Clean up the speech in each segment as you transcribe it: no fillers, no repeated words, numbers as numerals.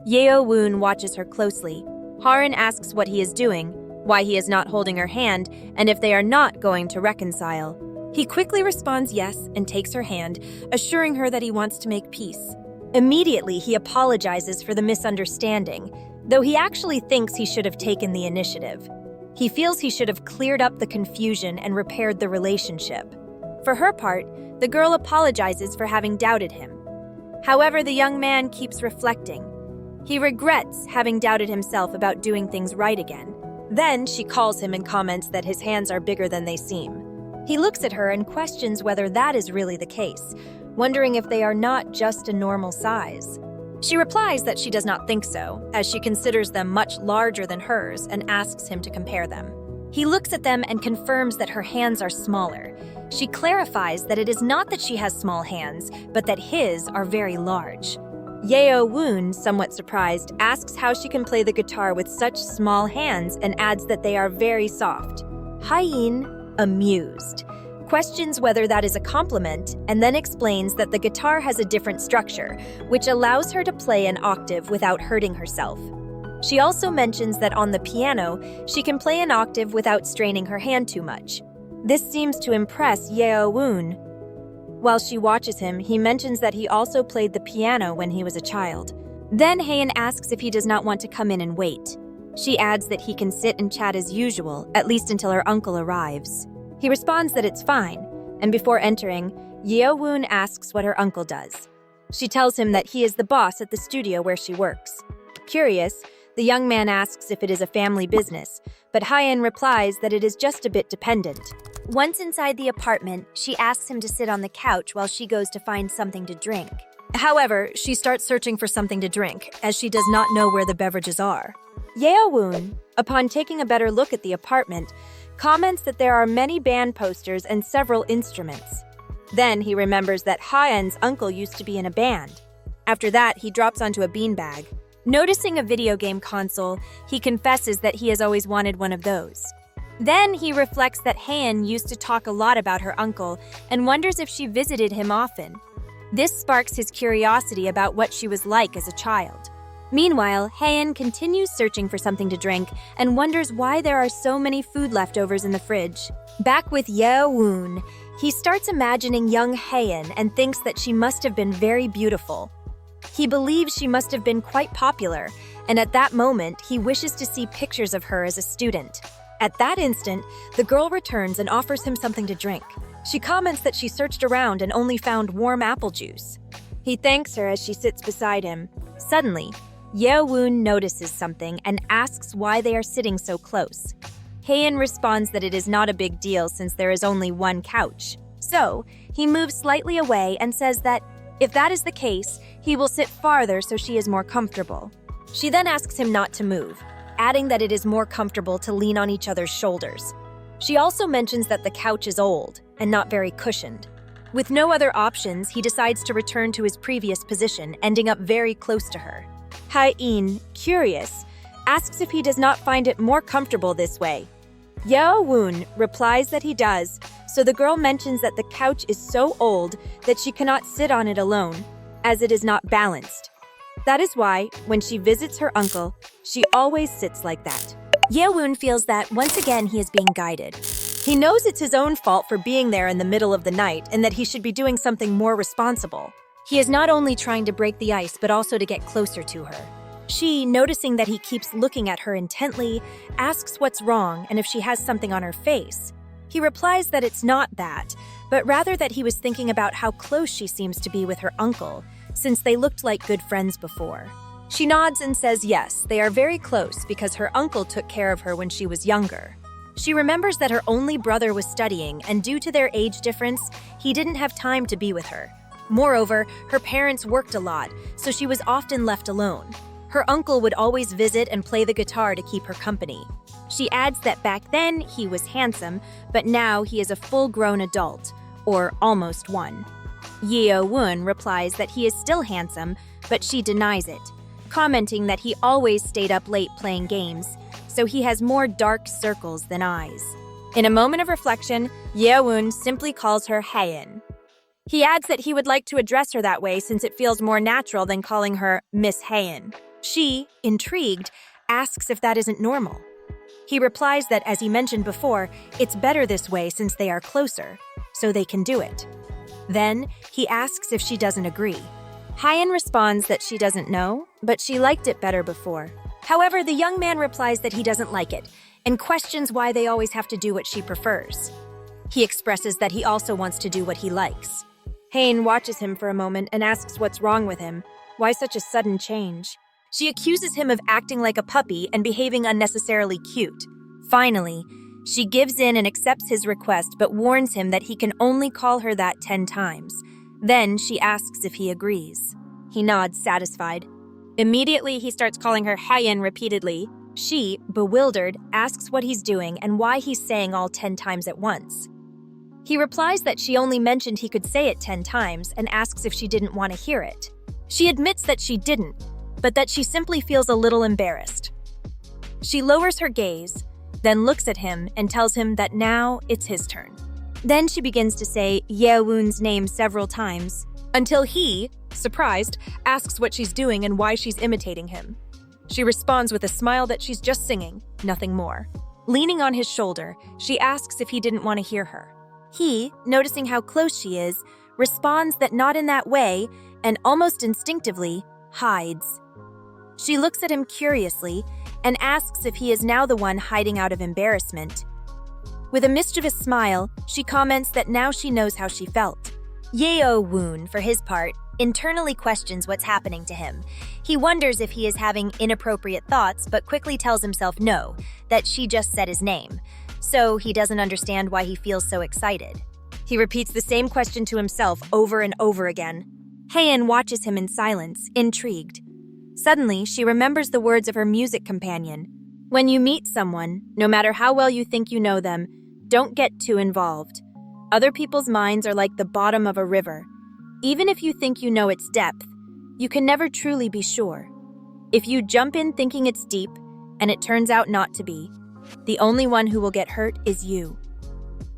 Yeo-woon watches her closely. Haein asks what he is doing, why he is not holding her hand, and if they are not going to reconcile. He quickly responds yes and takes her hand, assuring her that he wants to make peace. Immediately, he apologizes for the misunderstanding, though he actually thinks he should have taken the initiative. He feels he should have cleared up the confusion and repaired the relationship. For her part, the girl apologizes for having doubted him. However, the young man keeps reflecting. He regrets having doubted himself about doing things right again. Then she calls him and comments that his hands are bigger than they seem. He looks at her and questions whether that is really the case, wondering if they are not just a normal size. She replies that she does not think so, as she considers them much larger than hers and asks him to compare them. He looks at them and confirms that her hands are smaller. She clarifies that it is not that she has small hands, but that his are very large. Yeo-woon, somewhat surprised, asks how she can play the guitar with such small hands and adds that they are very soft. Haein, amused, questions whether that is a compliment and then explains that the guitar has a different structure, which allows her to play an octave without hurting herself. She also mentions that on the piano, she can play an octave without straining her hand too much. This seems to impress Yeo-woon. While she watches him, he mentions that he also played the piano when he was a child. Then Haein asks if he does not want to come in and wait. She adds that he can sit and chat as usual, at least until her uncle arrives. He responds that it's fine, and before entering, Yeo-woon asks what her uncle does. She tells him that he is the boss at the studio where she works. Curious, the young man asks if it is a family business, but Haein replies that it is just a bit dependent. Once inside the apartment, she asks him to sit on the couch while she goes to find something to drink. However, she starts searching for something to drink, as she does not know where the beverages are. Yeo-woon, upon taking a better look at the apartment, comments that there are many band posters and several instruments. Then he remembers that Haein's uncle used to be in a band. After that, he drops onto a beanbag. Noticing a video game console, he confesses that he has always wanted one of those. Then he reflects that Haein used to talk a lot about her uncle and wonders if she visited him often. This sparks his curiosity about what she was like as a child. Meanwhile, Haein continues searching for something to drink and wonders why there are so many food leftovers in the fridge. Back with Yeo-woon, he starts imagining young Haein and thinks that she must have been very beautiful. He believes she must have been quite popular, and at that moment, he wishes to see pictures of her as a student. At that instant, the girl returns and offers him something to drink. She comments that she searched around and only found warm apple juice. He thanks her as she sits beside him. Suddenly, Yeo-woon notices something and asks why they are sitting so close. Haein responds that it is not a big deal since there is only one couch. So, he moves slightly away and says that if that is the case, he will sit farther so she is more comfortable. She then asks him not to move, adding that it is more comfortable to lean on each other's shoulders. She also mentions that the couch is old and not very cushioned. With no other options, he decides to return to his previous position, ending up very close to her. Haein, curious, asks if he does not find it more comfortable this way. Yeo-woon replies that he does, so the girl mentions that the couch is so old that she cannot sit on it alone, as it is not balanced. That is why, when she visits her uncle, she always sits like that. Yeo-woon feels that, once again, he is being guided. He knows it's his own fault for being there in the middle of the night and that he should be doing something more responsible. He is not only trying to break the ice, but also to get closer to her. She, noticing that he keeps looking at her intently, asks what's wrong and if she has something on her face. He replies that it's not that, but rather that he was thinking about how close she seems to be with her uncle, since they looked like good friends before. She nods and says yes, they are very close because her uncle took care of her when she was younger. She remembers that her only brother was studying, and due to their age difference, he didn't have time to be with her. Moreover, her parents worked a lot, so she was often left alone. Her uncle would always visit and play the guitar to keep her company. She adds that back then he was handsome, but now he is a full-grown adult, or almost one. Yeo-woon replies that he is still handsome, but she denies it, commenting that he always stayed up late playing games, so he has more dark circles than eyes. In a moment of reflection, Yeo-woon simply calls her Haein. He adds that he would like to address her that way since it feels more natural than calling her Miss Haein. She, intrigued, asks if that isn't normal. He replies that, as he mentioned before, it's better this way since they are closer, so they can do it. Then, he asks if she doesn't agree. Haein responds that she doesn't know, but she liked it better before. However, the young man replies that he doesn't like it and questions why they always have to do what she prefers. He expresses that he also wants to do what he likes. Haein watches him for a moment and asks what's wrong with him. Why such a sudden change? She accuses him of acting like a puppy and behaving unnecessarily cute. Finally, she gives in and accepts his request but warns him that he can only call her that 10 times. Then she asks if he agrees. He nods, satisfied. Immediately, he starts calling her Haein repeatedly. She, bewildered, asks what he's doing and why he's saying all 10 times at once. He replies that she only mentioned he could say it 10 times and asks if she didn't want to hear it. She admits that she didn't, but that she simply feels a little embarrassed. She lowers her gaze, then looks at him and tells him that now it's his turn. Then she begins to say Yeowon's name several times, until he, surprised, asks what she's doing and why she's imitating him. She responds with a smile that she's just singing, nothing more. Leaning on his shoulder, she asks if he didn't want to hear her. He, noticing how close she is, responds that not in that way and almost instinctively hides. She looks at him curiously and asks if he is now the one hiding out of embarrassment. With a mischievous smile, she comments that now she knows how she felt. Yeowon, for his part, internally questions what's happening to him. He wonders if he is having inappropriate thoughts, but quickly tells himself no, that she just said his name. So he doesn't understand why he feels so excited. He repeats the same question to himself over and over again. Haein watches him in silence, intrigued. Suddenly, she remembers the words of her music companion. When you meet someone, no matter how well you think you know them, don't get too involved. Other people's minds are like the bottom of a river. Even if you think you know its depth, you can never truly be sure. If you jump in thinking it's deep, and it turns out not to be, the only one who will get hurt is you.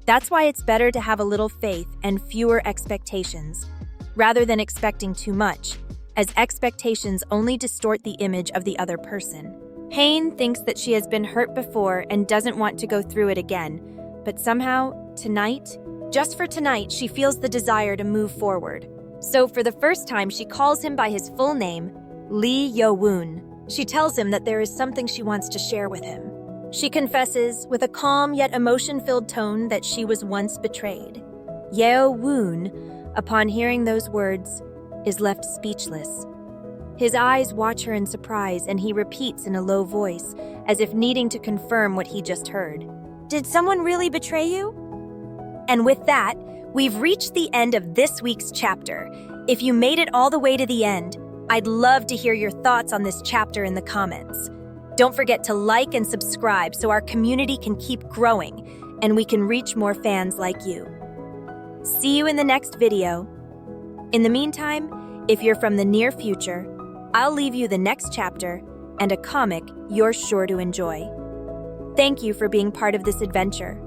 That's why it's better to have a little faith and fewer expectations, rather than expecting too much, as expectations only distort the image of the other person. Haein thinks that she has been hurt before and doesn't want to go through it again, but somehow, tonight, just for tonight, she feels the desire to move forward. So for the first time, she calls him by his full name, Lee Yeowon. She tells him that there is something she wants to share with him. She confesses, with a calm yet emotion-filled tone, that she was once betrayed. Yeowon, upon hearing those words, is left speechless. His eyes watch her in surprise, and he repeats in a low voice, as if needing to confirm what he just heard. Did someone really betray you? And with that, we've reached the end of this week's chapter. If you made it all the way to the end, I'd love to hear your thoughts on this chapter in the comments. Don't forget to like and subscribe so our community can keep growing and we can reach more fans like you. See you in the next video. In the meantime, if you're from the near future, I'll leave you the next chapter and a comic you're sure to enjoy. Thank you for being part of this adventure.